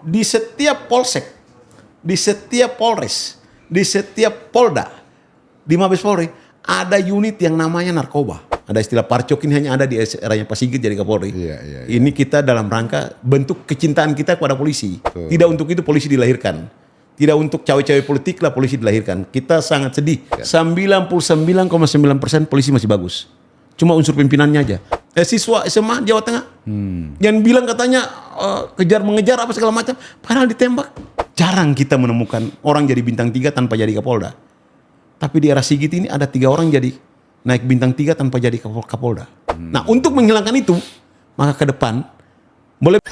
Di setiap polsek, di setiap polres, di setiap polda, di Mabes Polri ada unit yang namanya narkoba. Ada istilah parcok ini hanya ada di eranya Pak Sigit jadi Kapolri. Iya. Ini kita dalam rangka bentuk kecintaan kita kepada polisi. Tidak untuk itu polisi dilahirkan. Tidak untuk cawe-cawe politik lah polisi dilahirkan. Kita sangat sedih. 99,9% polisi masih bagus. Cuma unsur pimpinannya aja. Siswa SMA Jawa Tengah yang bilang katanya kejar mengejar apa segala macam, padahal ditembak. Jarang kita menemukan orang jadi bintang 3 tanpa jadi Kapolda. Tapi di era Sigit ini ada 3 orang jadi naik bintang 3 tanpa jadi Kapolda. Nah, untuk menghilangkan itu, maka ke depan boleh.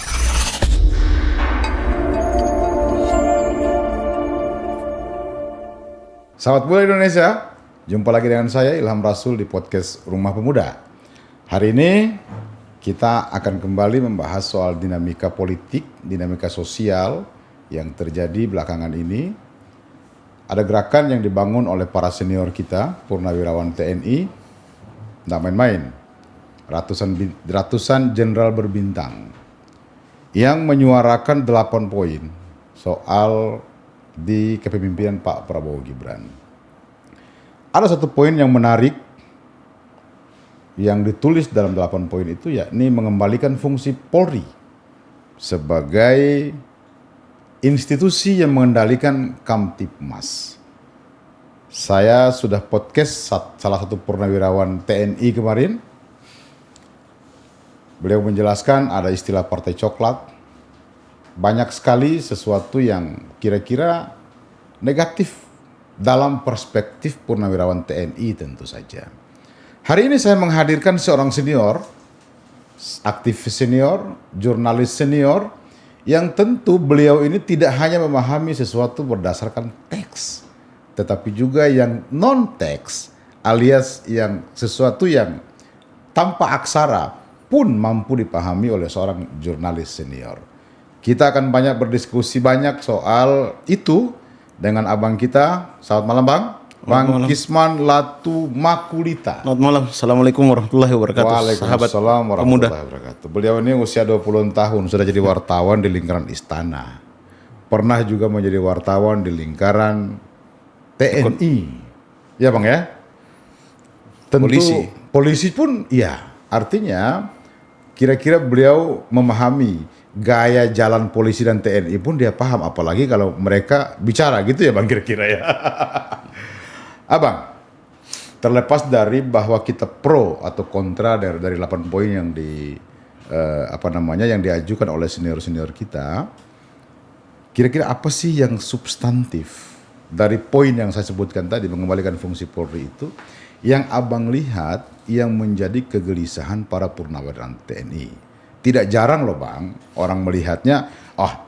Selamat pagi Indonesia. Jumpa lagi dengan saya Ilham Rasul di podcast Rumah Pemuda. Hari ini kita akan kembali membahas soal dinamika politik, dinamika sosial yang terjadi belakangan ini. Ada gerakan yang dibangun oleh para senior kita, purnawirawan TNI, tidak main-main, ratusan jenderal berbintang yang menyuarakan 8 poin soal di kepemimpinan Pak Prabowo Gibran. Ada satu poin yang menarik yang ditulis dalam 8 poin itu, yakni mengembalikan fungsi Polri sebagai institusi yang mengendalikan Kamtipmas. Saya sudah podcast salah satu purnawirawan TNI kemarin. Beliau menjelaskan ada istilah partai coklat. Banyak sekali sesuatu yang kira-kira negatif dalam perspektif purnawirawan TNI tentu saja. Hari ini saya menghadirkan seorang senior, aktivis senior, jurnalis senior, yang tentu beliau ini tidak hanya memahami sesuatu berdasarkan teks, tetapi juga yang non-teks, alias yang sesuatu yang tanpa aksara pun mampu dipahami oleh seorang jurnalis senior. Kita akan banyak berdiskusi banyak soal itu dengan abang kita. Selamat malam Bang. Bang Kisman Latu Makulita. Selamat malam. Assalamualaikum warahmatullahi wabarakatuh. Waalaikumsalam warahmatullahi wabarakatuh. Beliau ini usia 20 tahun sudah jadi wartawan di lingkaran istana. Pernah juga menjadi wartawan di lingkaran TNI. Ya Bang ya? Tentu polisi pun iya. Artinya kira-kira beliau memahami gaya jalan polisi dan TNI pun dia paham, apalagi kalau mereka bicara gitu ya Bang kira-kira ya. Abang, terlepas dari bahwa kita pro atau kontra dari 8 poin yang yang diajukan oleh senior-senior kita, kira-kira apa sih yang substantif dari poin yang saya sebutkan tadi mengembalikan fungsi Polri itu yang abang lihat yang menjadi kegelisahan para purnawirawan TNI? Tidak jarang loh Bang, orang melihatnya,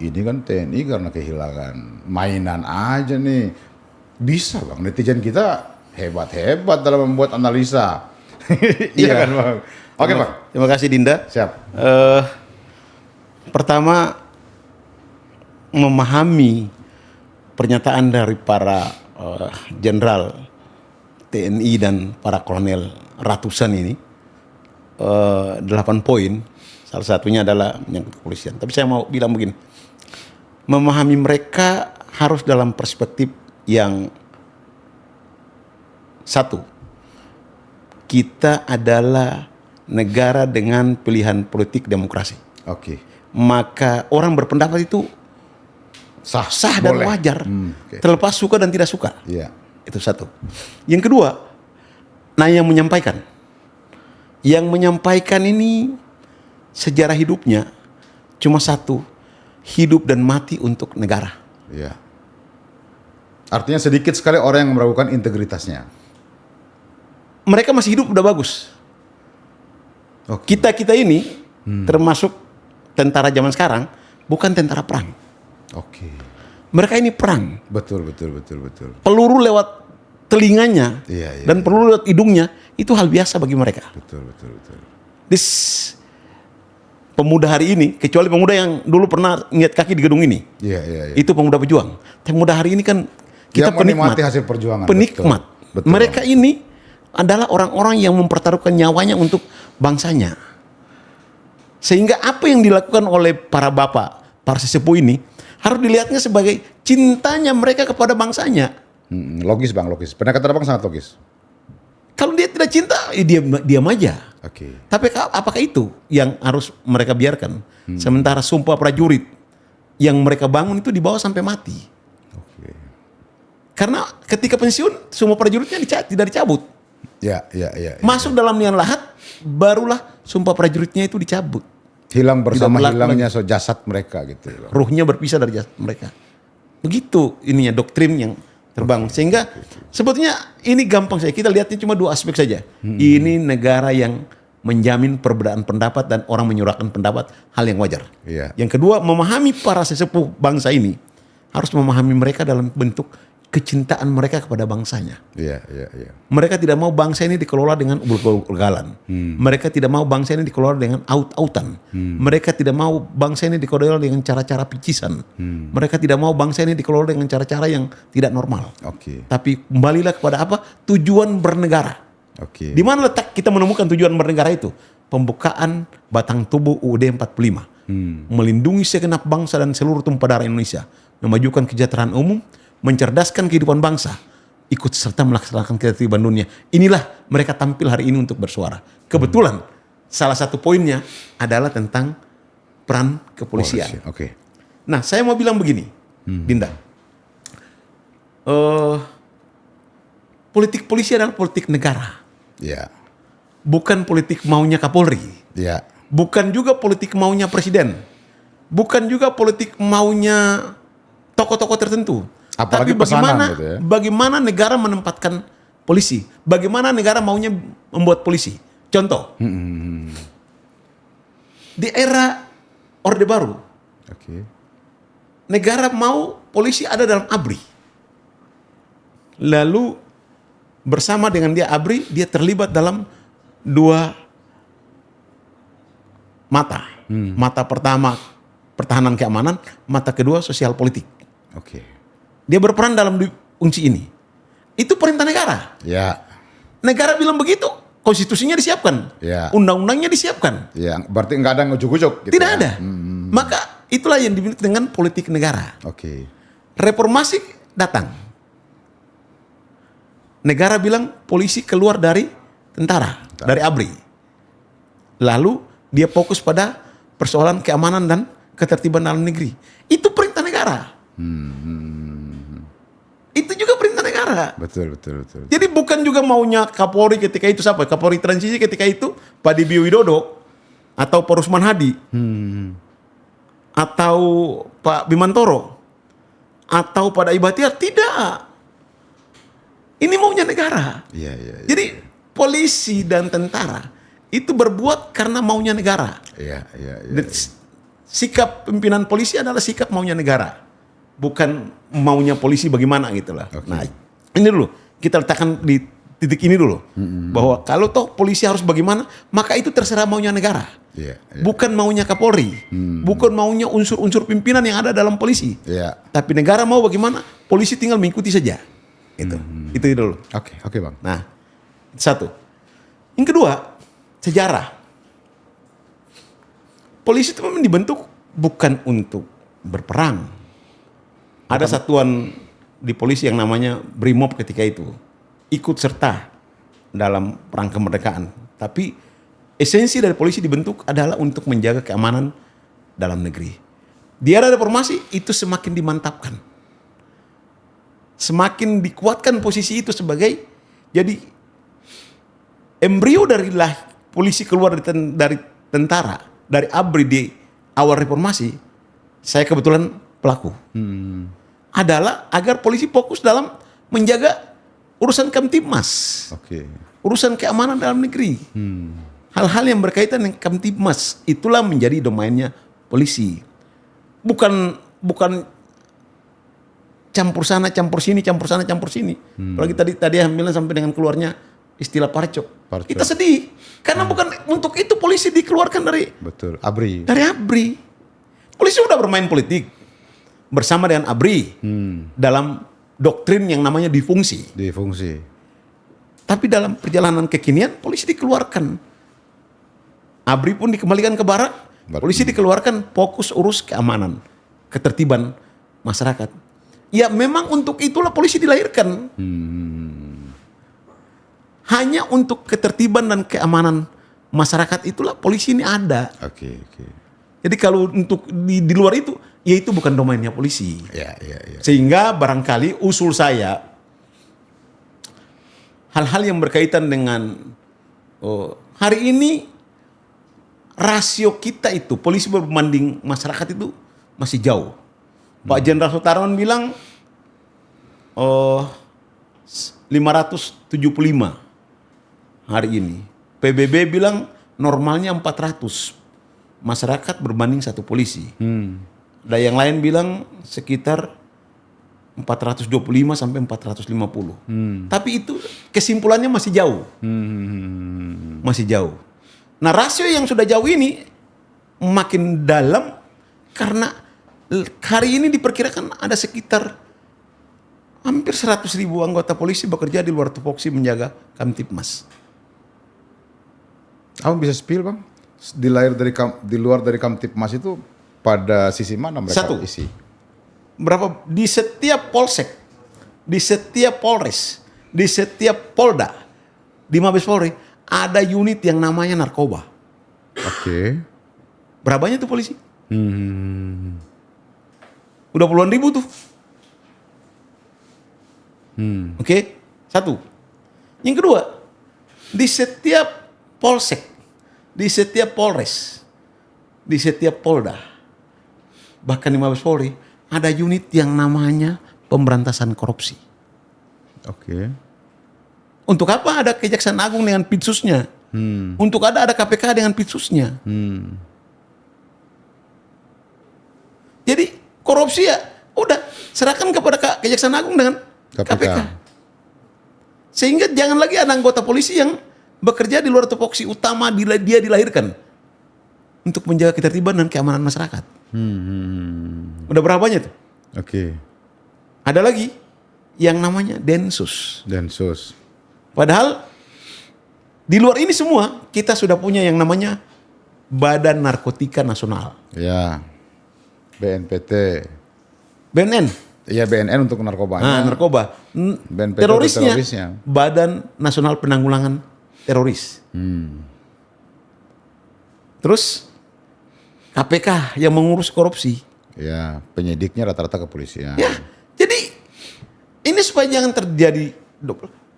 ini kan TNI karena kehilangan mainan aja nih. Bisa Bang, netizen kita hebat-hebat dalam membuat analisa. Iya kan Bang? Oke Bang. Terima kasih Dinda. Siap. Pertama, memahami pernyataan dari para jenderal TNI dan para kolonel ratusan ini, 8 poin, salah satunya adalah menyangkut kepolisian. Tapi saya mau bilang begini, memahami mereka harus dalam perspektif yang satu, kita adalah negara dengan pilihan politik demokrasi. Oke. Maka orang berpendapat itu sah dan boleh. wajar, Okay. terlepas suka dan tidak suka. Iya. Itu satu. Yang kedua, yang menyampaikan ini sejarah hidupnya cuma satu, hidup dan mati untuk negara. Iya. Artinya sedikit sekali orang yang meragukan integritasnya. Mereka masih hidup udah bagus. Okay. Kita ini termasuk tentara zaman sekarang bukan tentara perang. Oke. Mereka ini perang. Betul. Peluru lewat telinganya Iya. dan peluru lewat hidungnya itu hal biasa bagi mereka. Betul. Pemuda hari ini, kecuali pemuda yang dulu pernah ngiat kaki di gedung ini, Iya. itu pemuda pejuang. Tapi pemuda hari ini kan kita penikmat, hasil perjuangan. penikmat. Betul. Mereka ini adalah orang-orang yang mempertaruhkan nyawanya untuk bangsanya. Sehingga apa yang dilakukan oleh para bapak para sesepuh ini harus dilihatnya sebagai cintanya mereka kepada bangsanya. Logis Bang, logis. Pendekatan Abang sangat logis. Kalau dia tidak cinta, diam aja. Oke. Tapi apakah itu yang harus mereka biarkan? Sementara sumpah prajurit yang mereka bangun itu dibawa sampai mati. Oke. Karena ketika pensiun, semua prajuritnya tidak dicabut. Ya. Masuk dalam liang lahat, barulah sumpah prajuritnya itu dicabut. Hilang bersama Tidak berlaku hilangnya jasad mereka gitu. Bang. Ruhnya berpisah dari jasad mereka. Begitu ininya doktrin yang terbangun. Sehingga sebetulnya ini gampang saja. Kita lihatnya cuma dua aspek saja. Ini negara yang menjamin perbedaan pendapat dan orang menyuarakan pendapat, hal yang wajar. Iya. Yang kedua, memahami para sesepuh bangsa ini harus memahami mereka dalam bentuk kecintaan mereka kepada bangsanya. Iya. Mereka tidak mau bangsa ini dikelola dengan ugal-ugalan. Mereka tidak mau bangsa ini dikelola dengan aut-autan. Mereka tidak mau bangsa ini dikelola dengan cara-cara picisan. Mereka tidak mau bangsa ini dikelola dengan cara-cara yang tidak normal. Oke. Tapi kembalilah kepada apa? Tujuan bernegara. Oke. Di mana letak kita menemukan tujuan bernegara itu? Pembukaan batang tubuh UUD 45. Melindungi segenap bangsa dan seluruh tumpah darah Indonesia. Memajukan kesejahteraan umum, mencerdaskan kehidupan bangsa, ikut serta melaksanakan ketertiban dunia. Inilah mereka tampil hari ini untuk bersuara. Kebetulan salah satu poinnya adalah tentang peran kepolisian. Oke. Nah, saya mau bilang begini, Dinda. Politik polisi adalah politik negara. Ya. Bukan politik maunya Kapolri. Ya. Bukan juga politik maunya presiden. Bukan juga politik maunya tokoh-tokoh tertentu. Apalagi Tapi pesanan bagaimana, gitu ya. bagaimana negara menempatkan polisi? Bagaimana negara maunya membuat polisi? Contoh, di era Orde Baru, Oke. negara mau polisi ada dalam ABRI. Lalu bersama dengan dia ABRI, dia terlibat dalam dua mata. Mata pertama pertahanan keamanan, mata kedua sosial politik. Oke. Dia berperan dalam fungsi ini. Itu perintah negara. Ya. Negara bilang begitu, konstitusinya disiapkan, Ya. undang-undangnya disiapkan. Ya, berarti nggak ada ngujuk-ngujuk gitu. Tidak ya? ada. Maka itulah yang dibilang dengan politik negara. Oke. Reformasi datang. Negara bilang polisi keluar dari tentara, dari ABRI. Lalu dia fokus pada persoalan keamanan dan ketertiban dalam negeri. Itu perintah negara. Itu juga perintah negara. Betul. Jadi bukan juga maunya Kapolri ketika itu siapa? Kapolri transisi ketika itu Pak Didi Widodo atau Pak Rusman Hadi atau Pak Bimantoro atau Pak Dai Batiar. Tidak. Ini maunya negara. Iya. Jadi polisi dan tentara itu berbuat karena maunya negara. Iya. Dan sikap pimpinan polisi adalah sikap maunya negara. Bukan maunya polisi bagaimana gitu lah. Oke. Nah, ini dulu. Kita letakkan di titik ini dulu. Bahwa kalau toh polisi harus bagaimana, maka itu terserah maunya negara. Iya. Bukan maunya Kapolri. Bukan maunya unsur-unsur pimpinan yang ada dalam polisi. Iya. Tapi negara mau bagaimana, polisi tinggal mengikuti saja. Itu dulu. Oke, Bang. Nah, satu. Yang kedua, sejarah. Polisi itu memang dibentuk bukan untuk berperang. Ada satuan di polisi yang namanya Brimob ketika itu. Ikut serta dalam perang kemerdekaan. Tapi esensi dari polisi dibentuk adalah untuk menjaga keamanan dalam negeri. Di era reformasi itu semakin dimantapkan. Semakin dikuatkan posisi itu sebagai jadi embrio dari polisi keluar dari tentara, dari ABRI di awal reformasi. Saya kebetulan pelaku. Adalah agar polisi fokus dalam menjaga urusan Kamtibmas. Oke. Urusan keamanan dalam negeri. Hal-hal yang berkaitan dengan Kamtibmas itulah menjadi domainnya polisi. Bukan campur sana, campur sini, campur sana, campur sini. Apalagi tadi yang bilang sampai dengan keluarnya istilah parcok. Kita sedih karena bukan untuk itu polisi dikeluarkan dari Betul. ABRI. dari ABRI. Polisi sudah bermain politik bersama dengan ABRI dalam doktrin yang namanya difungsi. Difungsi. Tapi dalam perjalanan kekinian polisi dikeluarkan. ABRI pun dikembalikan ke barak. Polisi dikeluarkan fokus urus keamanan. ketertiban masyarakat. Ya memang untuk itulah polisi dilahirkan. Hanya untuk ketertiban dan keamanan masyarakat itulah polisi ini ada. Oke. Jadi kalau untuk di luar itu, ya itu bukan domainnya polisi. Ya. Sehingga barangkali usul saya, hal-hal yang berkaitan dengan hari ini rasio kita itu polisi berbanding masyarakat itu masih jauh. Pak Jenderal Sutarman bilang 575 hari ini. PBB bilang normalnya 400 masyarakat berbanding satu polisi. Dan yang lain bilang sekitar 425 sampai 450. Tapi itu kesimpulannya masih jauh. Masih jauh. Nah, rasio yang sudah jauh ini makin dalam karena hari ini diperkirakan ada sekitar hampir 100.000 anggota polisi bekerja di luar tupoksi menjaga Kamtipmas. Abang bisa spill, Bang? Di luar dari Kamtipmas itu pada sisi mana mereka isi? Berapa di setiap polsek, di setiap polres, di setiap polda, di Mabes Polri ada unit yang namanya narkoba. Oke. Berapa banyak tuh polisi? Udah puluhan ribu tuh. Oke, satu. Yang kedua, di setiap polsek, di setiap polres, di setiap polda, bahkan di Mabes Polri ada unit yang namanya pemberantasan korupsi. Oke. Untuk apa ada Kejaksaan Agung dengan Pitsusnya? Untuk ada KPK dengan Pitsusnya. Jadi korupsi ya udah serahkan kepada Kejaksaan Agung dengan KPK. Sehingga jangan lagi ada anggota polisi yang bekerja di luar tupoksi utama dia dilahirkan untuk menjaga ketertiban dan keamanan masyarakat. Udah berapa banyak tuh? Oke. Ada lagi yang namanya Densus. Padahal di luar ini semua kita sudah punya yang namanya Badan Narkotika Nasional. Ya. BNPT. BNN. Iya, BNN untuk narkobanya. Narkoba. BNPT Terorisnya Badan Nasional Penanggulangan Teroris. Terus KPK yang mengurus korupsi. Ya, penyidiknya rata-rata kepolisian. Ya, jadi ini supaya jangan terjadi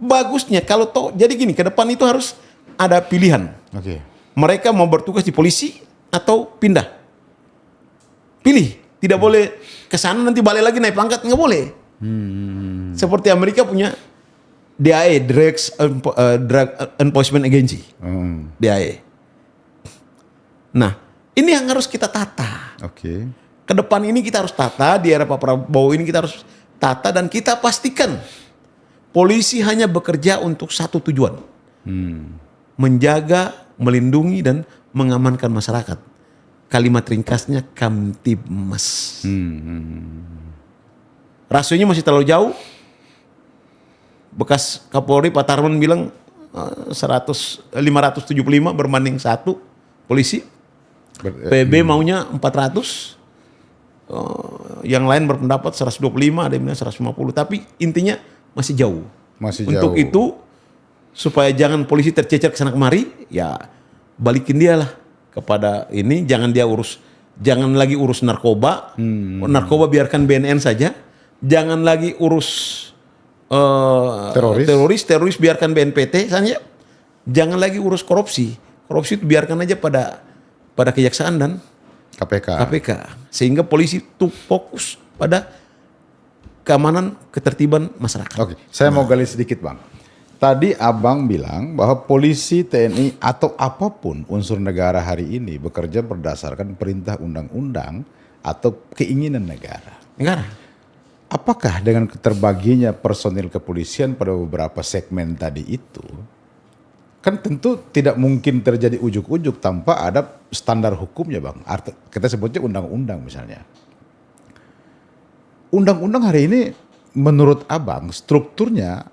bagusnya kalau jadi gini, ke depan itu harus ada pilihan. Oke. Mereka mau bertugas di polisi atau pindah. Pilih, tidak boleh ke sana nanti balik lagi naik pangkat, nggak boleh. Seperti Amerika punya DAE, Drug Enforcement Agency. DAE. Nah, ini yang harus kita tata. Oke. Ke depan ini kita harus tata, di era Pak Prabowo ini kita harus tata dan kita pastikan polisi hanya bekerja untuk satu tujuan. Menjaga, melindungi dan mengamankan masyarakat. Kalimat ringkasnya Kamtibmas. Rasionya masih terlalu jauh. Bekas Kapolri Pak Tarman bilang 575 berbanding 1 polisi. PB maunya 400. Yang lain berpendapat 125, ada yang bilang 150. Tapi intinya masih jauh. Untuk itu supaya jangan polisi tercecer ke sana kemari, ya balikin dia lah kepada ini, jangan lagi urus narkoba. Narkoba biarkan BNN saja. Jangan lagi urus teroris biarkan BNPT saja. Jangan lagi urus korupsi. Korupsi itu biarkan aja pada kejaksaan dan KPK. Sehingga polisi itu fokus pada keamanan ketertiban masyarakat. Oke, saya mau gali sedikit, Bang. Tadi Abang bilang bahwa polisi, TNI atau apapun unsur negara hari ini bekerja berdasarkan perintah undang-undang atau keinginan negara. Apakah dengan terbaginya personil kepolisian pada beberapa segmen tadi itu, kan tentu tidak mungkin terjadi ujuk-ujuk tanpa ada standar hukumnya, Bang. Kita sebutnya undang-undang misalnya. Undang-undang hari ini menurut Abang strukturnya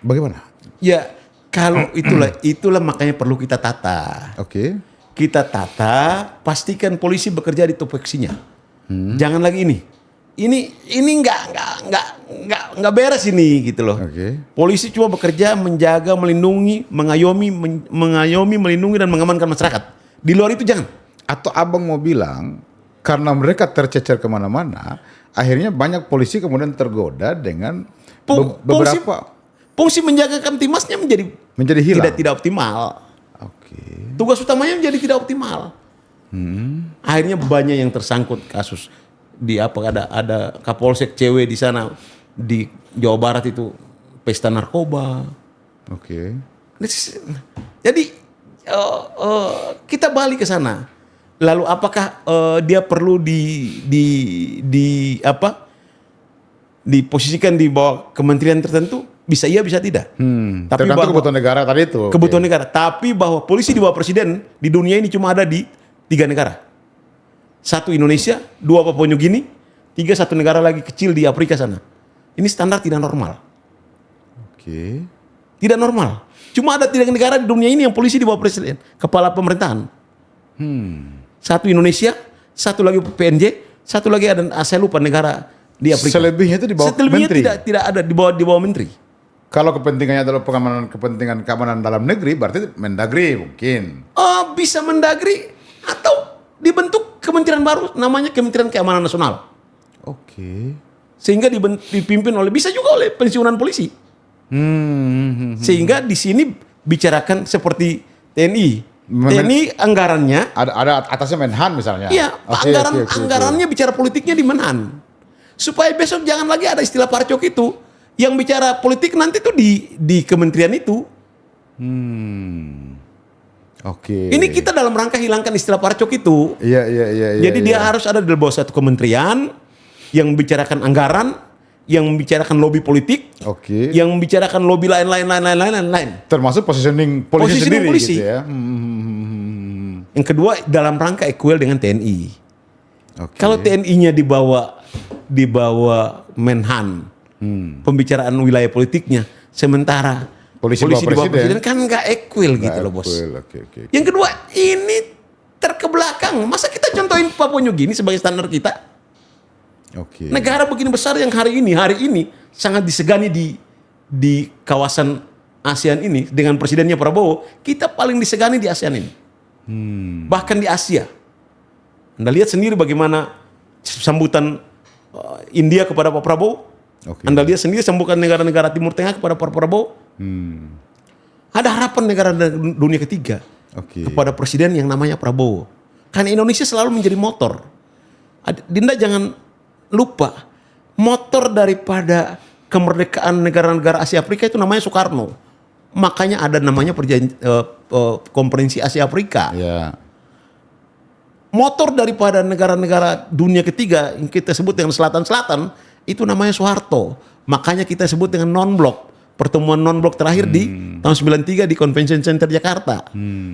bagaimana? Ya, kalau itulah makanya perlu kita tata. Oke. Kita tata, pastikan polisi bekerja di tupoksinya. Jangan lagi ini. Ini nggak beres ini gitu loh. Oke. Polisi cuma bekerja menjaga, melindungi, mengayomi, melindungi dan mengamankan masyarakat. Di luar itu jangan. Atau abang mau bilang karena mereka tercecer kemana-mana, akhirnya banyak polisi kemudian tergoda dengan beberapa fungsi menjaga Kamtibmasnya menjadi hilang. tidak optimal. Oke. Tugas utamanya menjadi tidak optimal. Akhirnya banyak yang tersangkut kasus di ada Kapolsek cewek di sana di Jawa Barat itu pesta narkoba. Oke. Jadi kita balik ke sana. Lalu apakah dia perlu diposisikan di bawah kementerian tertentu? Bisa iya, bisa tidak. Tapi tergantung kebutuhan negara tadi itu. Kebutuhan negara. Tapi bahwa polisi di bawah presiden di dunia ini cuma ada di 3 negara. 1 Indonesia, 2 Papua New Guinea, 3 satu negara lagi kecil di Afrika sana. Ini standar tidak normal. Oke. Tidak normal. Cuma ada 3 negara di dunia ini yang polisi di bawah presiden, kepala pemerintahan. 1 Indonesia, 1 lagi PNJ, 1 lagi ada saya lupa negara di Afrika. Selebihnya itu di bawah menteri. Tidak ada di bawah menteri. Kalau kepentingannya adalah kepentingan keamanan dalam negeri, berarti Mendagri mungkin. Bisa Mendagri atau dibentuk kementerian baru namanya Kementerian Keamanan Nasional. Oke. Sehingga dipimpin bisa juga oleh pensiunan polisi. Sehingga di sini bicarakan seperti TNI. TNI anggarannya ada atasnya Menhan misalnya. iya, anggarannya bicara politiknya di Menhan. Supaya besok jangan lagi ada istilah parcok itu. Yang bicara politik nanti tuh di kementerian itu. Oke. Ini kita dalam rangka hilangkan istilah parcok itu. Iya. Jadi dia harus ada di bawah satu kementerian yang membicarakan anggaran, yang membicarakan lobby politik, yang membicarakan lobby lain. Termasuk positioning polisi sendiri polisi. gitu ya. Yang kedua dalam rangka equal dengan TNI. Okay. Kalau TNI-nya di bawah Menhan, pembicaraan wilayah politiknya, sementara polisi di bawah presiden kan nggak equal gitu loh bos. Okay. Yang kedua ini terkebelakang. Masa kita contohin Papua New Guinea sebagai standar kita? Negara begini besar yang hari ini sangat disegani di kawasan ASEAN ini dengan presidennya Prabowo, kita paling disegani di ASEAN ini. Bahkan di Asia. Anda lihat sendiri bagaimana sambutan India kepada Pak Prabowo. Anda lihat sendiri sambutan negara-negara Timur Tengah kepada Pak Prabowo. Ada harapan negara dunia ketiga kepada presiden yang namanya Prabowo. Karena Indonesia selalu menjadi motor. Dinda jangan lupa, motor daripada kemerdekaan negara-negara Asia Afrika itu namanya Soekarno. Makanya ada namanya Konferensi Asia Afrika. Yeah. Motor daripada negara-negara dunia ketiga yang kita sebut dengan selatan-selatan itu namanya Soeharto. Makanya kita sebut dengan non-blok. Pertemuan non-blok terakhir di tahun 93 di Convention Center Jakarta.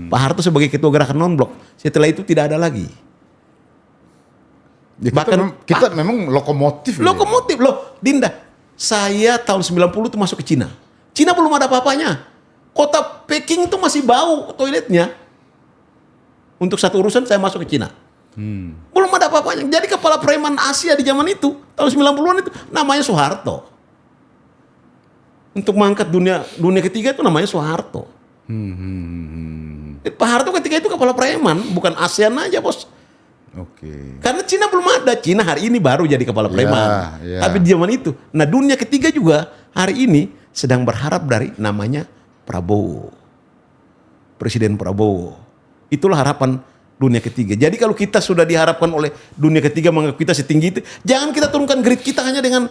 Pak Harto sebagai ketua gerakan non-blok. Setelah itu tidak ada lagi. Ya, bahkan kita memang lokomotif. Lokomotif loh, Dinda. Saya tahun 90 itu masuk ke Cina. Cina belum ada apa-apanya. Kota Peking itu masih bau toiletnya. Untuk satu urusan saya masuk ke Cina. Belum ada apa-apanya. Jadi kepala preman Asia di zaman itu, tahun 90-an itu namanya Soeharto. Untuk mengangkat dunia ketiga itu namanya Soeharto. Pak Harto ketika itu kepala preman, bukan ASEAN aja bos. Karena Cina belum ada. Cina hari ini baru jadi kepala preman. Tapi di zaman itu. Nah dunia ketiga juga hari ini sedang berharap dari namanya Prabowo. Presiden Prabowo. Itulah harapan dunia ketiga. Jadi kalau kita sudah diharapkan oleh dunia ketiga menganggap kita setinggi itu, jangan kita turunkan grade kita hanya dengan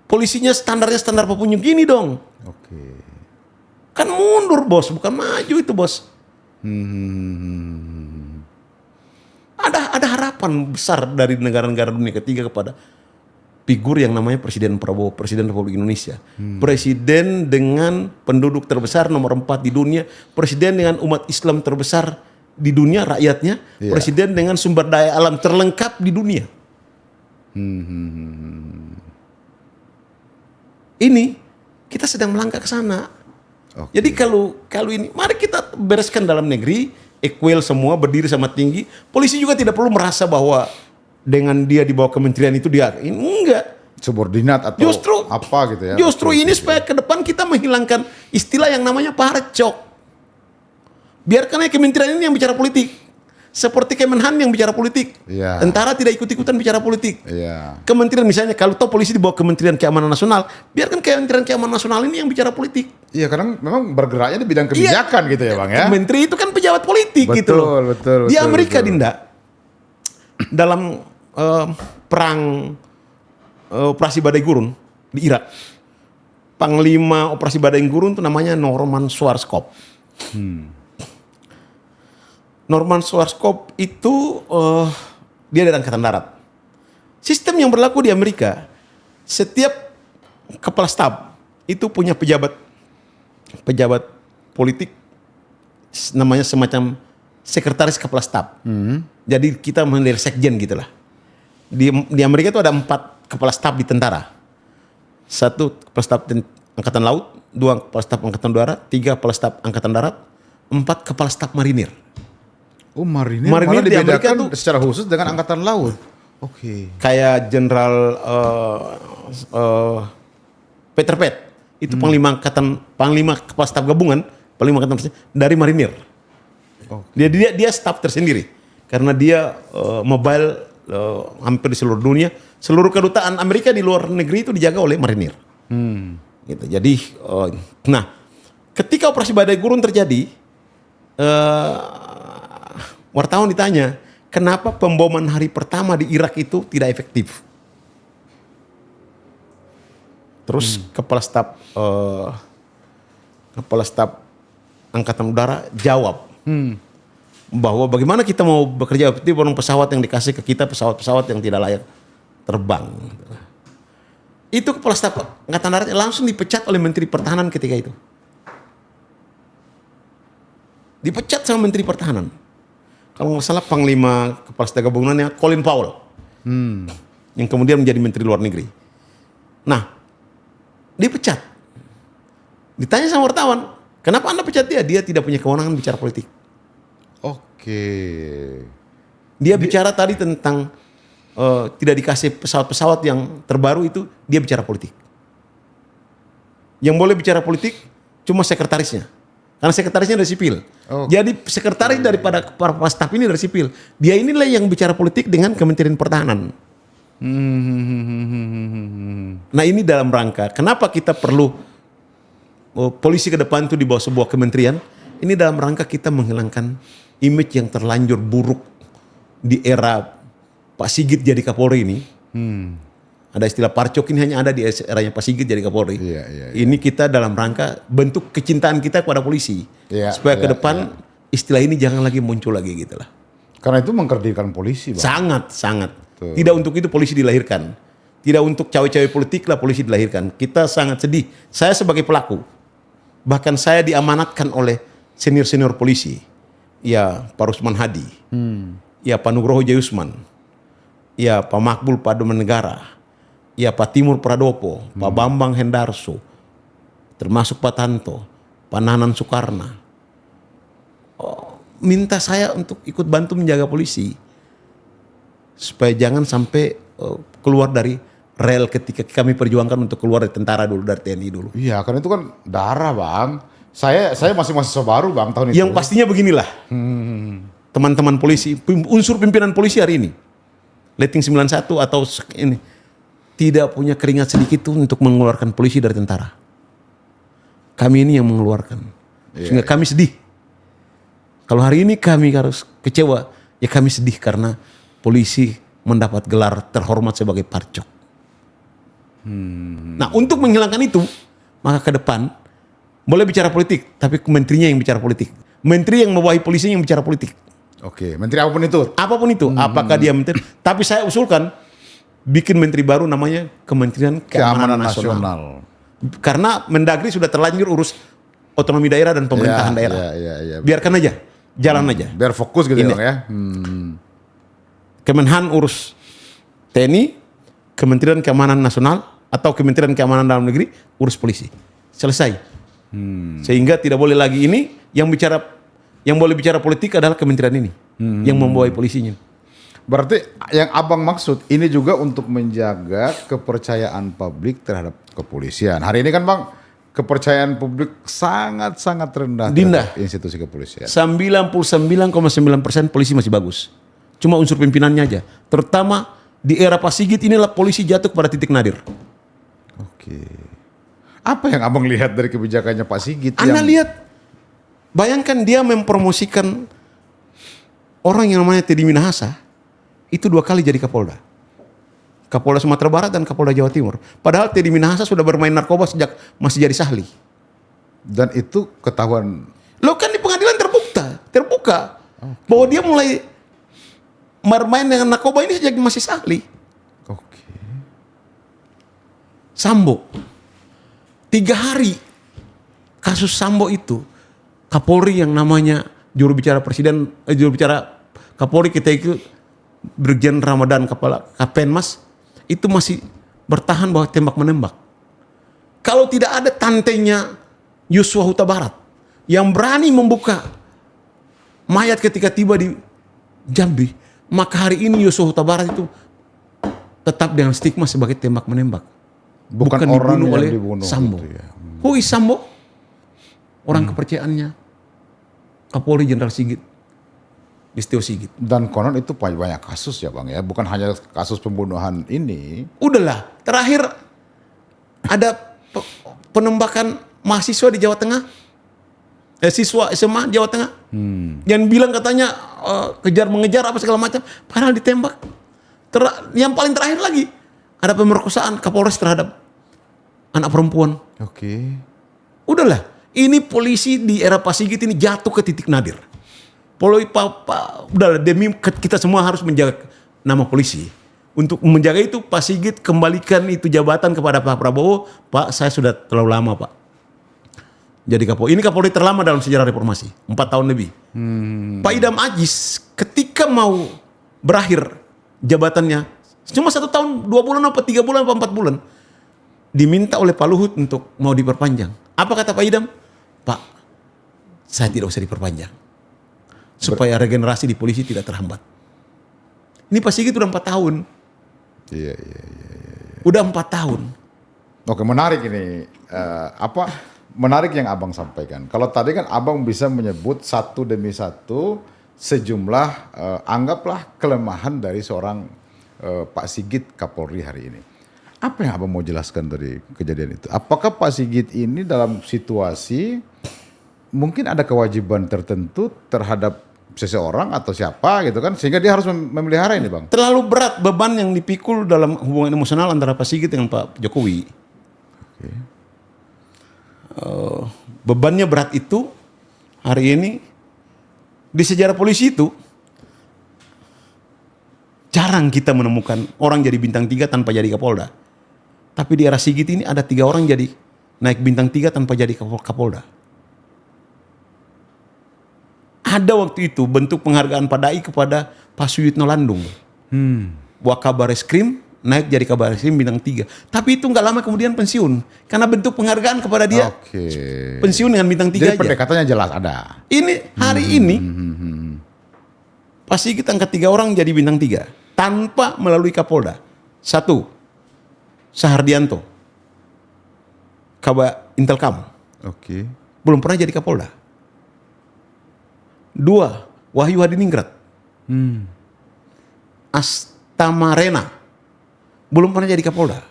polisinya standarnya standar Papua New Guinea dong. Kan mundur bos, bukan maju itu bos. Ada harapan besar dari negara-negara dunia ketiga kepada figur yang namanya Presiden Prabowo, Presiden Republik Indonesia. Presiden dengan penduduk terbesar nomor 4 di dunia, presiden dengan umat Islam terbesar di dunia rakyatnya, presiden dengan sumber daya alam terlengkap di dunia. Ini kita sedang melangkah ke sana. Jadi kalau ini, mari kita bereskan dalam negeri, equal semua berdiri sama tinggi. Polisi juga tidak perlu merasa bahwa dengan dia di bawah kementerian itu dia enggak. Subordinat atau apa gitu ya. Justru ini supaya ke depan kita menghilangkan istilah yang namanya parcok. Biarkan aja kementerian ini yang bicara politik. Seperti Kemenhan yang bicara politik. Iya. Tentara tidak ikut-ikutan bicara politik. Iya. Kementerian misalnya kalau toh polisi di bawah Kementerian Keamanan Nasional, biarkan Kementerian Keamanan Nasional ini yang bicara politik. Iya, karena memang bergeraknya di bidang kebijakan gitu ya Bang ya. Menteri itu kan pejabat politik Betul, gitu loh. betul, Di betul, Amerika betul. Dinda dalam perang operasi Badai Gurun di Irak. Panglima operasi Badai Gurun itu namanya Norman Schwarzkopf. Norman Schwarzkopf itu dia dari Angkatan Darat. Sistem yang berlaku di Amerika, setiap kepala staf itu punya pejabat politik namanya semacam sekretaris kepala staf. Jadi kita mengenal sekjen gitulah. Di Amerika itu ada 4 kepala staf di tentara. 1 kepala staf Angkatan Laut, 2 kepala staf Angkatan Udara, 3 kepala staf Angkatan Darat, 4 kepala staf marinir. Oh, marinir Marinir malah di Amerika dibedakan tuh secara khusus dengan Angkatan Laut. Oke. Kayak Jenderal Peter Pett itu panglima kepala staf gabungan, panglima angkatan dari marinir. Dia staf tersendiri karena dia mobile hampir di seluruh dunia. Seluruh kedutaan Amerika di luar negeri itu dijaga oleh marinir. Gitu. Jadi, nah, ketika operasi Badai Gurun terjadi, wartawan ditanya, kenapa pemboman hari pertama di Irak itu tidak efektif? Terus kepala staf Angkatan Udara jawab bahwa bagaimana kita mau bekerja efektif dengan pesawat yang dikasih ke kita, pesawat-pesawat yang tidak layak terbang. Itu kepala staf Angkatan Darat langsung dipecat oleh Menteri Pertahanan ketika itu. Dipecat sama Menteri Pertahanan. Kalau nggak salah Panglima Kepala Staf Gabungannya Colin Powell. Yang kemudian menjadi Menteri Luar Negeri. Nah, dipecat. Ditanya sama wartawan, kenapa Anda pecat dia? Dia tidak punya kewenangan bicara politik. Oke. Dia bicara tadi tentang tidak dikasih pesawat-pesawat yang terbaru itu, dia bicara politik. Yang boleh bicara politik cuma sekretarisnya. Karena sekretarisnya dari sipil. Jadi sekretaris daripada para staf ini dari sipil. Dia inilah yang bicara politik dengan Kementerian Pertahanan. Nah, ini dalam rangka kenapa kita perlu polisi ke depan itu di bawah sebuah kementerian. Ini dalam rangka kita menghilangkan image yang terlanjur buruk di era Pak Sigit jadi Kapolri ini. Ada istilah parcok ini hanya ada di eranya Pak Sigit jadi Kapolri. Iya. Ini kita dalam rangka bentuk kecintaan kita kepada polisi. Supaya ke depan istilah ini jangan lagi muncul lagi gitu lah. Karena itu mengkerdilkan polisi, Bang. Sangat. Tidak untuk itu polisi dilahirkan. Tidak untuk cawe-cawe politik lah polisi dilahirkan. Kita sangat sedih. Saya sebagai pelaku. Bahkan saya diamanatkan oleh senior-senior polisi. Ya Pak Rusman Hadi. Ya Pak Nugroho Jayusman. Ya Pak Makbul Paduman Negara. Ya Pak Timur Pradopo, Pak Bambang Hendarso, termasuk Pak Tanto, Pak Nanan Soekarno. Minta saya untuk ikut bantu menjaga polisi. Supaya jangan sampai keluar dari rel ketika kami perjuangkan untuk keluar dari tentara dulu, dari TNI dulu. Iya, karena itu kan darah, Bang. Saya masih mahasiswa baru, Bang, tahun itu. Yang pastinya beginilah. Teman-teman polisi, unsur pimpinan polisi hari ini. Leting 91 atau ini tidak punya keringat sedikit tuh untuk mengeluarkan polisi dari tentara. Kami ini yang mengeluarkan. Sehingga kami sedih. Kalau hari ini kami harus kecewa, ya kami sedih karena polisi mendapat gelar terhormat sebagai parcok. Nah, untuk menghilangkan itu, maka ke depan boleh bicara politik, tapi menterinya yang bicara politik. Menteri yang membawahi polisi yang bicara politik. Oke, menteri apapun itu. Apapun itu, apakah dia menteri. Tapi saya usulkan bikin menteri baru namanya Kementerian Keamanan Nasional. Karena Mendagri sudah terlanjur urus otonomi daerah dan pemerintahan daerah. Iya. Biarkan aja, jalan aja. Biar fokus gitu Ini. ya. Kemenhan urus TNI, Kementerian Keamanan Nasional atau Kementerian Keamanan Dalam Negeri urus polisi. Selesai. Sehingga tidak boleh lagi ini yang boleh bicara politik adalah kementerian ini yang membawahi polisinya. Berarti yang abang maksud ini juga untuk menjaga kepercayaan publik terhadap kepolisian. Hari ini kan bang, kepercayaan publik sangat-sangat rendah Dinda. terhadap institusi kepolisian. 99,9% polisi masih bagus. Cuma unsur pimpinannya aja. Terutama di era Pak Sigit inilah polisi jatuh kepada titik nadir. Oke. Apa yang abang lihat dari kebijakannya Pak Sigit? Anda lihat, bayangkan dia mempromosikan orang yang namanya Teddy Minahasa. Itu 2 kali jadi Kapolda. Kapolda Sumatera Barat dan Kapolda Jawa Timur. Padahal Teddy Minahasa sudah bermain narkoba sejak masih jadi sahli. Dan itu ketahuan. Lo kan di pengadilan terbuka. Bahwa dia mulai bermain dengan narkoba ini sejak masih sahli. Oke. Sambo. 3 hari kasus Sambo itu, Kapolri yang namanya juru bicara Kapolri kita itu Brigjen Ramadan kepala Kapenmas itu masih bertahan bahwa tembak menembak. Kalau tidak ada tantenya Yosua Huta Barat yang berani membuka mayat ketika tiba di Jambi, maka hari ini Yosua Huta Barat itu tetap dengan stigma sebagai tembak menembak. Bukan orang dibunuh yang oleh dibunuh Sambo. gitu ya. Who is Sambo? Orang kepercayaannya Kapolri Jenderal Sigit. Listio Sigit. Dan konon itu banyak kasus ya bang ya, bukan hanya kasus pembunuhan ini. Udahlah, terakhir ada penembakan mahasiswa di Jawa Tengah, siswa SMA Jawa Tengah, yang bilang katanya kejar mengejar apa segala macam, padahal ditembak. Yang paling terakhir lagi ada pemerkosaan Kapolres terhadap anak perempuan. Oke. Udahlah, ini polisi di era Pak Sigit ini jatuh ke titik nadir. Udah demi kita semua harus menjaga nama polisi. Untuk menjaga itu Pak Sigit kembalikan itu jabatan kepada Pak Prabowo. Pak, saya sudah terlalu lama Pak jadi Kapolri. Ini Kapolri terlama dalam sejarah reformasi, 4 tahun lebih. Pak Idam Aziz ketika mau berakhir jabatannya cuma 1 tahun 2 bulan apa 3 bulan apa 4 bulan, diminta oleh Pak Luhut untuk mau diperpanjang. Apa kata Pak Idam? Pak, saya tidak usah diperpanjang supaya regenerasi di polisi tidak terhambat. Ini Pak Sigit udah 4 tahun. Iya. Udah 4 tahun. Oke, menarik ini. Menarik yang abang sampaikan. Kalau tadi kan abang bisa menyebut satu demi satu sejumlah anggaplah kelemahan dari seorang Pak Sigit Kapolri hari ini. Apa yang abang mau jelaskan dari kejadian itu? Apakah Pak Sigit ini dalam situasi mungkin ada kewajiban tertentu terhadap seseorang atau siapa gitu kan, sehingga dia harus memelihara ini bang? Terlalu berat beban yang dipikul dalam hubungan emosional antara Pak Sigit dengan Pak Jokowi. Oke. Bebannya berat itu hari ini di sejarah polisi itu jarang kita menemukan orang jadi bintang 3 tanpa jadi Kapolda. Tapi di era Sigit ini ada 3 orang jadi naik bintang 3 tanpa jadi Kapolda. Ada waktu itu bentuk penghargaan Padai kepada Pak Suyitno Landung. Wakabareskrim naik jadi Kabareskrim bintang 3. Tapi itu nggak lama kemudian pensiun. Karena bentuk penghargaan kepada dia pensiun dengan bintang 3 jadi aja. pendekatannya jelas ada. Ini hari ini Pak Sigit angkat 3 orang jadi bintang 3. Tanpa melalui Kapolda. 1. Sahardianto. Kaba Intelkam. Oke. Belum pernah jadi Kapolda. 2. Wahyu Hadiningrat. Astamarena. Belum pernah jadi Kapolda.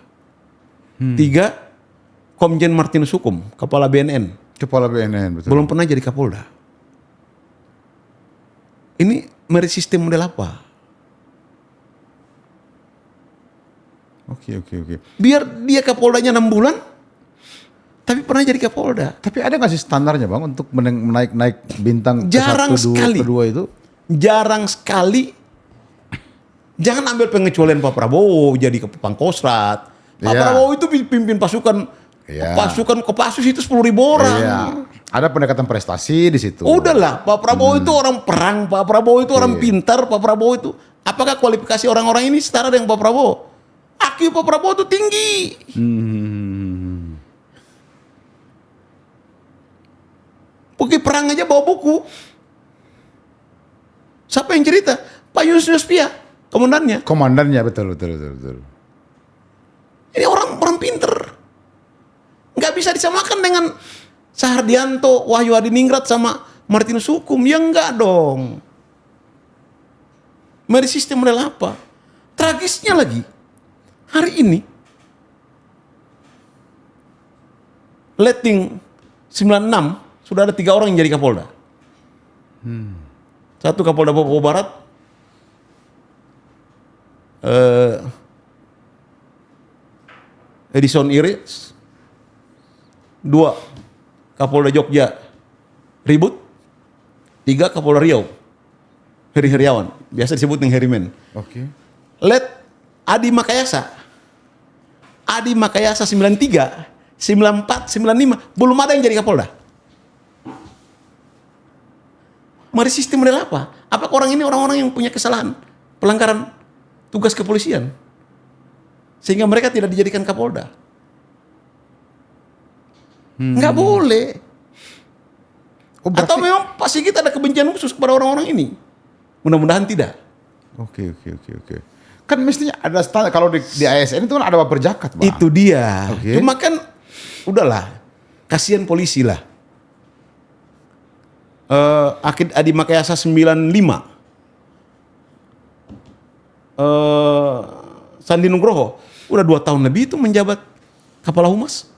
3. Komjen Martinus Hukum, Kepala BNN. Kepala BNN, betul. Belum pernah jadi Kapolda. Ini merit sistem model apa? Oke. Biar dia Kapoldanya 6 bulan, tapi pernah jadi Kapolda. Tapi ada nggak sih standarnya bang untuk naik bintang Jarang sekali. kedua itu? Jarang sekali. Jangan ambil pengecualian Pak Prabowo jadi Pangkostrat. Pak Prabowo itu pimpin pasukan Kopassus itu 10.000 orang. Iya. Ada pendekatan prestasi di situ. Udahlah, Pak Prabowo itu orang perang, Pak Prabowo itu orang pintar, Pak Prabowo itu. Apakah kualifikasi orang-orang ini setara dengan Pak Prabowo? IQ Pak Prabowo itu tinggi. Pergi perang aja bawa buku. Siapa yang cerita? Pak Yunus Pia. komandannya. Komandannya betul. Ini orang pinter. Nggak bisa disamakan dengan Sahardianto, Wahyu Hadiningrat sama Martinus Hukum. Ya enggak dong. Merit system model apa? Tragisnya lagi, hari ini Leting 96 sudah ada 3 orang yang jadi Kapolda. Satu Kapolda Papua Barat, Edison Iris. 2 Kapolda Jogja Ribut. 3 Kapolda Riau Heri Heriawan, biasa disebut dengan Herimen. Oke. Let Adi Makayasa 93, 94, 95 belum ada yang jadi Kapolda. Mari sistem model apa? Apakah orang ini orang-orang yang punya kesalahan pelanggaran tugas kepolisian sehingga mereka tidak dijadikan Kapolda? Nggak boleh. Atau memang Pak Sigit ada kebencian khusus kepada orang-orang ini? Mudah-mudahan tidak. Oke. Kan mestinya ada standar, kalau di ASN itu kan ada baper jakat, Bang. Itu dia. Oke. Cuma kan udahlah, kasihan polisi lah. Akid Adi Makayasa 95. Sandi Nugroho udah 2 tahun lebih itu menjabat Kepala Humas.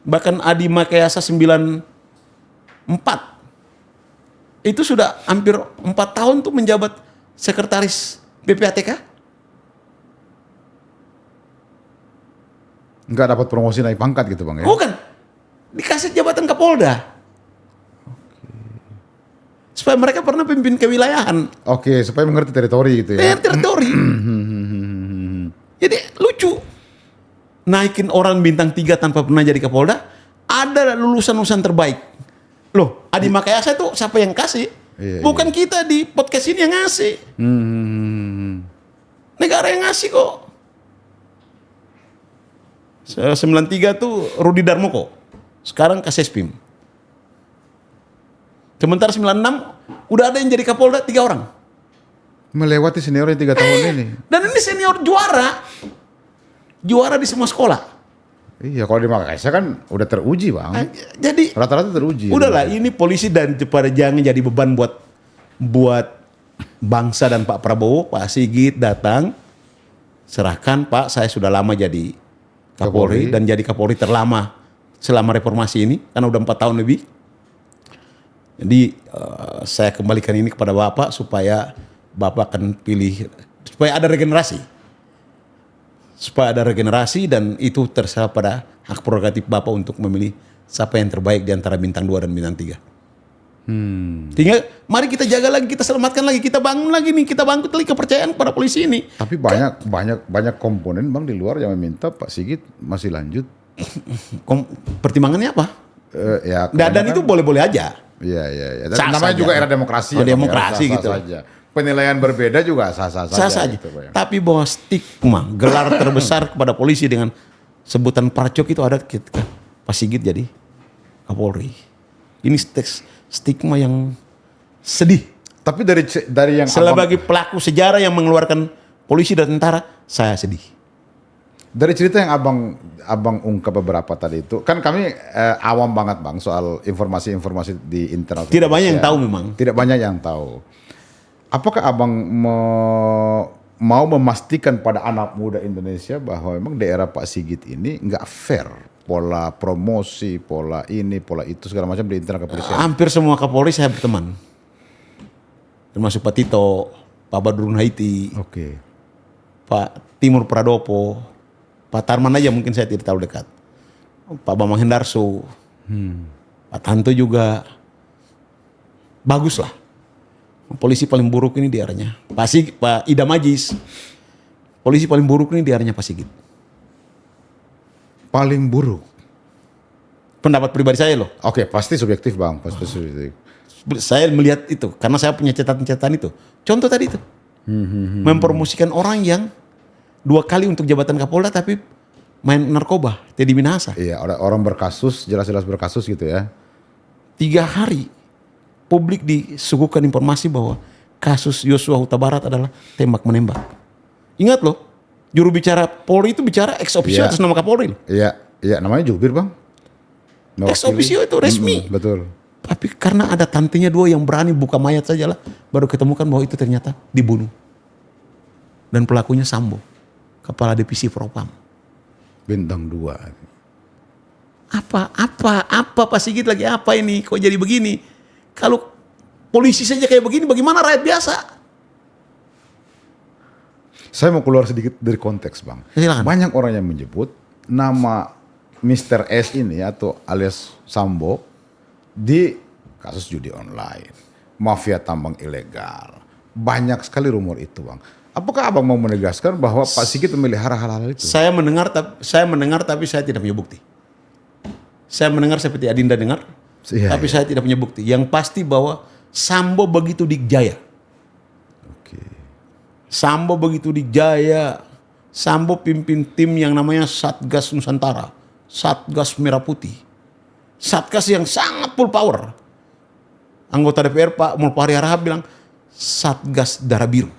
Bahkan Adi Makayasa 94 itu sudah hampir 4 tahun tuh menjabat sekretaris PPATK. Nggak dapat promosi naik pangkat gitu, Bang, ya? Bukan, dikasih jabatan Kapolda. Supaya mereka pernah pimpin kewilayahan. Oke, supaya mengerti teritori gitu ya. Teritori. Jadi lucu. Naikin orang bintang 3 tanpa pernah jadi Kapolda, ada lulusan-lulusan terbaik. Loh, Adi Makayasa itu siapa yang kasih? Bukan kita di podcast ini yang ngasih. Negara yang ngasih kok. 93 tuh Rudi Darmoko. Sekarang Kasespim. Sementara 96 udah ada yang jadi Kapolda 3 orang. Melewati senior yang 3 tahun ini. Dan ini senior juara. Juara di semua sekolah. Iya, kalau di Makassar kan udah teruji, Bang. Jadi Rata-rata teruji. udahlah, ini polisi dan pada jangan jadi beban buat bangsa dan Pak Prabowo. Pak Sigit datang, serahkan, Pak, saya sudah lama jadi Kapolri dan jadi Kapolri terlama selama reformasi ini, karena udah 4 tahun lebih. Jadi saya kembalikan ini kepada Bapak supaya Bapak akan pilih, supaya ada regenerasi. Supaya ada regenerasi dan itu terserah pada hak prerogatif Bapak untuk memilih siapa yang terbaik di antara bintang 2 dan bintang 3. Tinggal mari kita jaga lagi, kita selamatkan lagi, kita bangun lagi nih, kita bangkit lagi kepercayaan pada polisi ini. Tapi banyak komponen, Bang, di luar yang meminta Pak Sigit masih lanjut. Pertimbangannya apa? Ya, Dan itu boleh-boleh aja. Iya. Sah Namanya saja. juga era demokrasi. Oh, ya, Bang, demokrasi ya. gitu. Saja. Penilaian berbeda juga sah-sah saja. Gitu. Bang. Tapi bahwa stigma, gelar terbesar kepada polisi dengan sebutan parcok itu ada ketika Pak Sigit jadi Kapolri. Ini stigma yang sedih. Tapi dari yang Sebagai pelaku sejarah yang mengeluarkan polisi dan tentara, saya sedih. Dari cerita yang abang ungkap beberapa tadi itu, kan kami awam banget, Bang, soal informasi-informasi di internal. Tidak banyak yang tahu memang. Tidak banyak yang tahu. Apakah abang mau memastikan pada anak muda Indonesia bahwa memang daerah Pak Sigit ini nggak fair, pola promosi, pola ini, pola itu segala macam di internal kepolisian? Hampir semua Kapolri saya berteman, termasuk Pak Tito, Pak Badrun Haiti, Pak Timur Pradopo, Pak Tarman aja mungkin saya tidak terlalu dekat, Pak Bambang Hendarso, Pak Tanto juga, bagus lah. Polisi paling buruk ini di daerahnya Pak Idam Aziz. Polisi paling buruk ini di daerahnya Pak Sigit. Paling buruk? Pendapat pribadi saya loh. Oke, pasti subjektif, Bang, pasti subjektif. Saya melihat itu karena saya punya catatan-catatan itu. Contoh tadi itu, mempromosikan orang yang 2 kali untuk jabatan Kapolda tapi main narkoba, Teddy Minahasa. Iya, orang berkasus, jelas-jelas berkasus gitu ya. 3 hari publik disuguhkan informasi bahwa kasus Yosua Huta Barat adalah tembak menembak. Ingat loh, juru bicara Polri itu bicara ex officio Iya. atas nama Kapolri loh. Iya, iya namanya jubir bang. Ex officio itu resmi. Betul. Tapi karena ada tantenya dua yang berani buka mayat saja lah, baru ketemukan bahwa itu ternyata dibunuh. Dan pelakunya Sambo, Kepala Divisi Propam. Bintang 2. Apa Pak Sigit lagi apa ini? Kok jadi begini? Kalau polisi saja kayak begini, bagaimana rakyat biasa? Saya mau keluar sedikit dari konteks bang. Silakan. Banyak orang yang menyebut nama Mr. S ini atau alias Sambo di kasus judi online, mafia tambang ilegal. Banyak sekali rumor itu bang. Apakah abang mau menegaskan bahwa Pak Sigit memelihara hal-hal itu? Saya mendengar tapi saya tidak punya bukti. Saya mendengar seperti Adinda dengar, Iya, tapi iya. saya tidak punya bukti. Yang pasti bahwa Sambo begitu dikjaya. Oke. Sambo begitu dikjaya. Sambo pimpin tim yang namanya Satgas Nusantara. Satgas Merah Putih. Satgas yang sangat full power. Anggota DPR Pak Mulfahri Harahap bilang Satgas Darah Biru.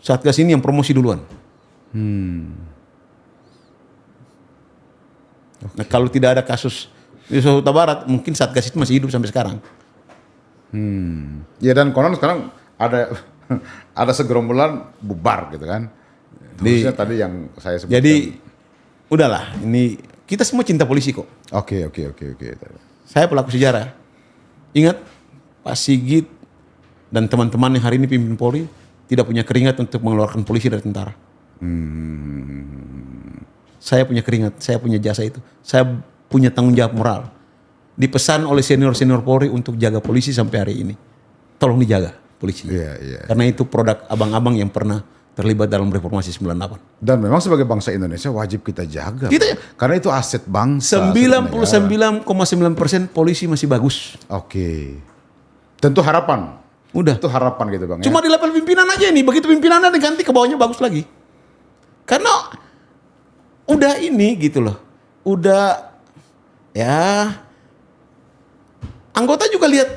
Satgas ini yang promosi duluan. Nah, kalau tidak ada kasus Yosua Huta Barat, mungkin Satgas itu masih hidup sampai sekarang. Ya dan konon sekarang ada ada segerombolan bubar gitu kan. Khususnya tadi yang saya sebutkan. Jadi udahlah, ini kita semua cinta polisi kok. Oke. Saya pelaku sejarah. Ingat Pak Sigit dan teman-teman yang hari ini pimpin Polri tidak punya keringat untuk mengeluarkan polisi dari tentara. Saya punya keringat, saya punya jasa itu. Saya punya tanggung jawab moral. Dipesan oleh senior-senior Polri untuk jaga polisi sampai hari ini. Tolong dijaga polisi. Iya. Karena itu produk abang-abang yang pernah terlibat dalam reformasi 98. Dan memang sebagai bangsa Indonesia wajib kita jaga. Karena itu aset bangsa. 99,9% polisi masih bagus. Oke. Tentu harapan. Udah. Itu harapan gitu bang. Cuma di level pimpinan aja ini. Begitu pimpinannya diganti ke bawahnya bagus lagi. Karena udah ini gitu loh. Udah ya. Anggota juga lihat.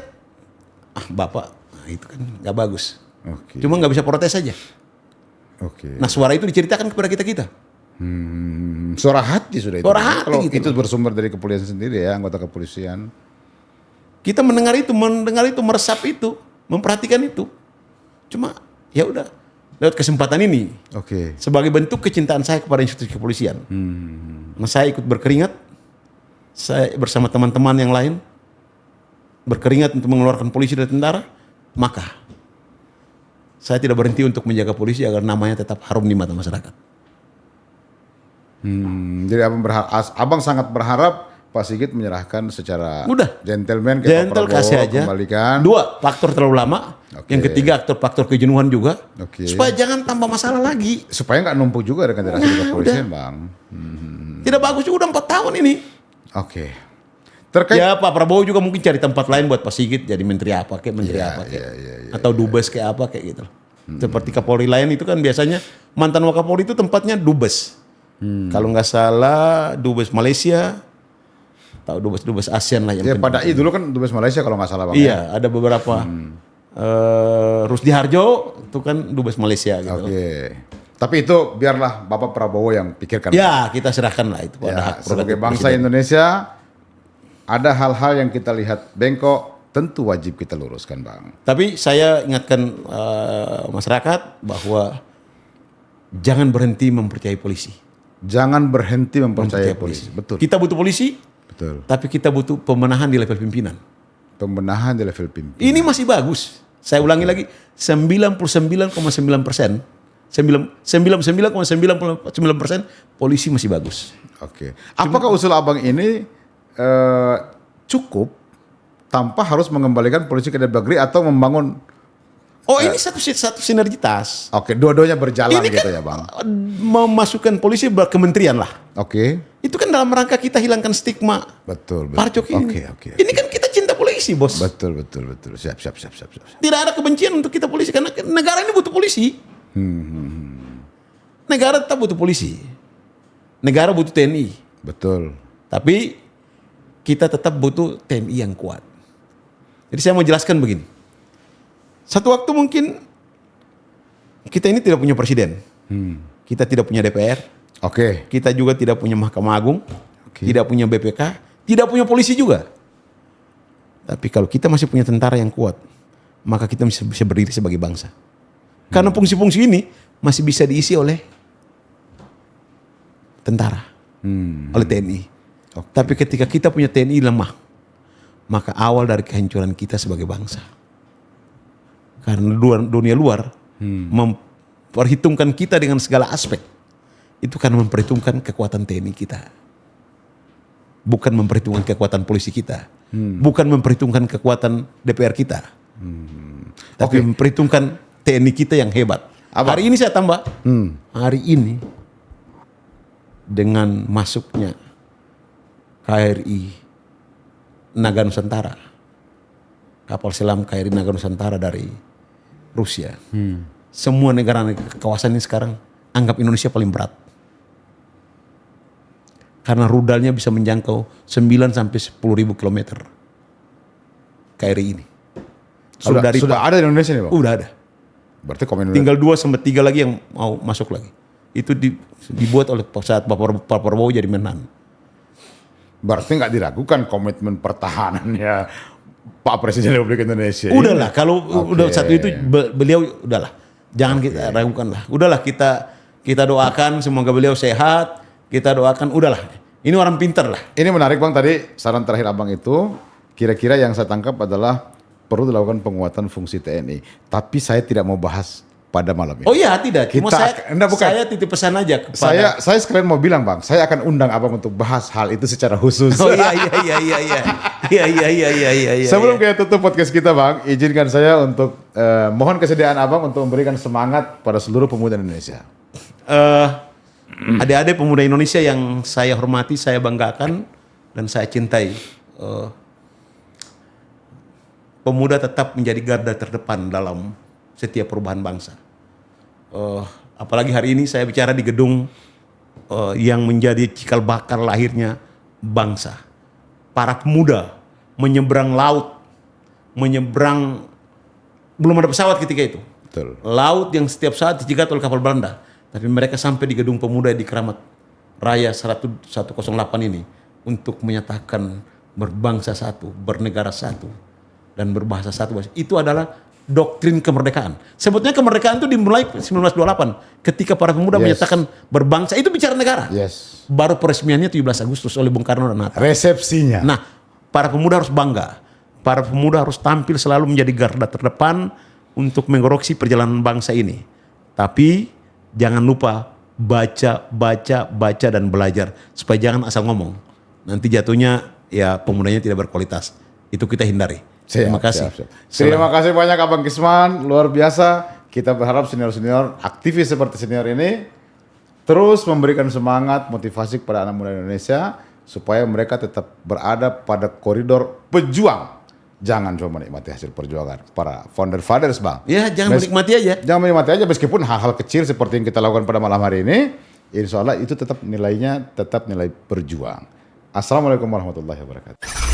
Bapak itu kan gak bagus. Oke. Cuma gak bisa protes aja. Oke. Nah suara itu diceritakan kepada kita. Suara hati sudah itu. Suara hati Kalau gitu itu loh. bersumber dari kepolisian sendiri ya, anggota kepolisian. Kita mendengar itu, meresap itu, memperhatikan itu. Cuma ya udah lewat kesempatan ini Oke. sebagai bentuk kecintaan saya kepada institusi kepolisian. Nah, saya ikut berkeringat, saya bersama teman-teman yang lain berkeringat untuk mengeluarkan polisi dari tentara, maka saya tidak berhenti untuk menjaga polisi agar namanya tetap harum di mata masyarakat. Jadi abang sangat berharap Pak Sigit menyerahkan secara Udah. gentleman ke Pak Gentle Prabowo, kasih aja. kembalikan. 2, faktor terlalu lama. Oke. Yang ketiga, faktor kejenuhan juga. Oke. Supaya jangan tambah masalah lagi. Supaya nggak numpuk juga dengan generasi di kepolisian bang. Tidak bagus juga udah 4 tahun ini. Oke. Terkait Ya Pak Prabowo juga mungkin cari tempat lain buat Pak Sigit jadi menteri apa kayak menteri Iya, apa kayak iya, atau dubes kayak apa kayak gitu. Seperti Kapolri lain itu kan biasanya mantan Wakapolri itu tempatnya dubes. Kalau nggak salah dubes Malaysia atau dubes ASEAN lah yang ya penting. pada dulu kan dubes Malaysia kalau nggak salah bang. Iya, ada beberapa. Rusdi Harjo itu kan dubes Malaysia gitu. Oke. Tapi itu biarlah Bapak Prabowo yang pikirkan. Ya, kita serahkan lah itu pada Ya, hak sebagai prerogatif bangsa presiden. Indonesia ada hal-hal yang kita lihat bengkok, tentu wajib kita luruskan bang. Tapi saya ingatkan masyarakat bahwa jangan berhenti mempercayai polisi. Jangan berhenti mempercayai polisi. Betul. Kita butuh polisi, Betul. tapi kita butuh pembenahan di level pimpinan. Pembenahan di level pimpin. Ini masih bagus. Saya ulangi lagi, 99,9%, 99,99% polisi masih bagus. Oke. Apakah usul abang ini cukup tanpa harus mengembalikan polisi ke dalam negeri atau membangun? Oh ini satu sinergitas. Oke, dua-duanya berjalan Ini gitu kan ya bang. memasukkan polisi berkementerian lah. Oke. Itu kan dalam rangka kita hilangkan stigma Betul. Parcok ini. Oke. Ini kan kita cinta polisi bos. Betul. Siap. Tidak ada kebencian untuk kita polisi karena negara ini butuh polisi. Negara tetap butuh polisi. Negara butuh TNI. Betul. Tapi kita tetap butuh TNI yang kuat. Jadi saya mau jelaskan begini. Satu waktu mungkin kita ini tidak punya presiden. Kita tidak punya DPR. Oke. Kita juga tidak punya Mahkamah Agung. Oke. Tidak punya BPK. Tidak punya polisi juga. Tapi kalau kita masih punya tentara yang kuat, maka kita bisa berdiri sebagai bangsa. Karena fungsi-fungsi ini masih bisa diisi oleh tentara, oleh TNI. Oke. Tapi ketika kita punya TNI lemah, maka awal dari kehancuran kita sebagai bangsa. Karena dunia luar memperhitungkan kita dengan segala aspek. Itu karena memperhitungkan kekuatan TNI kita. Bukan memperhitungkan kekuatan polisi kita. Bukan memperhitungkan kekuatan DPR kita. Tapi memperhitungkan TNI kita yang hebat. Abang. Hari ini saya tambah. Hari ini dengan masuknya KRI Naga Nusantara, kapal selam KRI Naga Nusantara dari Rusia. Semua negara kawasan ini sekarang anggap Indonesia paling berat. Karena rudalnya bisa menjangkau 9 sampai 10.000 kilometer KRI ini. Kalau Sudah ada di Indonesia nih, Bang? Udah ada. Berarti komen Tinggal 2 sampai 3 lagi yang mau masuk lagi. Itu dibuat oleh saat Pak Prabowo jadi Menhan. Berarti nggak diragukan komitmen pertahanannya Pak Presiden Republik Indonesia. Udahlah, kalau udah satu itu beliau udahlah. Jangan kita Oke. ragukan lah. Udahlah kita doakan semoga beliau sehat. Kita doakan udahlah. Ini orang pintar lah. Ini menarik Bang, tadi saran terakhir Abang itu kira-kira yang saya tangkap adalah perlu dilakukan penguatan fungsi TNI. Tapi saya tidak mau bahas pada malam ini. Oh iya tidak. Cuma Enggak, bukan. saya titip pesan aja kepada. Saya sekalian mau bilang Bang, saya akan undang Abang untuk bahas hal itu secara khusus. Oh iya. Iya. Sebelum kita tutup podcast kita Bang, izinkan saya untuk mohon kesediaan Abang untuk memberikan semangat pada seluruh pemuda Indonesia. Adik-adik pemuda Indonesia yang saya hormati, saya banggakan dan saya cintai. Pemuda tetap menjadi garda terdepan dalam setiap perubahan bangsa. Apalagi hari ini saya bicara di gedung yang menjadi cikal bakal lahirnya bangsa. Para pemuda menyeberang laut, belum ada pesawat ketika itu. Betul. Laut yang setiap saat dicegat oleh kapal Belanda. Tapi mereka sampai di gedung pemuda di Keramat Raya 108 ini untuk menyatakan berbangsa satu, bernegara satu, dan berbahasa satu. Itu adalah doktrin kemerdekaan. Sebetulnya kemerdekaan itu dimulai 1928 ketika para pemuda menyatakan berbangsa, itu bicara negara. Yes. Baru peresmiannya 17 Agustus oleh Bung Karno dan Hatta. Resepsinya. Nah, para pemuda harus bangga. Para pemuda harus tampil selalu menjadi garda terdepan untuk mengoreksi perjalanan bangsa ini. Tapi jangan lupa baca dan belajar supaya jangan asal ngomong. Nanti jatuhnya ya pemudanya tidak berkualitas. Itu kita hindari. Terima kasih. Siap. Terima kasih banyak Abang Kisman, luar biasa. Kita berharap senior-senior aktivis seperti senior ini terus memberikan semangat, motivasi kepada anak muda Indonesia supaya mereka tetap berada pada koridor pejuang. Jangan cuma menikmati hasil perjuangan para founder fathers Bang. Ya, jangan menikmati aja. Jangan menikmati aja meskipun hal-hal kecil seperti yang kita lakukan pada malam hari ini, insya Allah itu tetap nilainya tetap nilai berjuang. Assalamualaikum warahmatullahi wabarakatuh.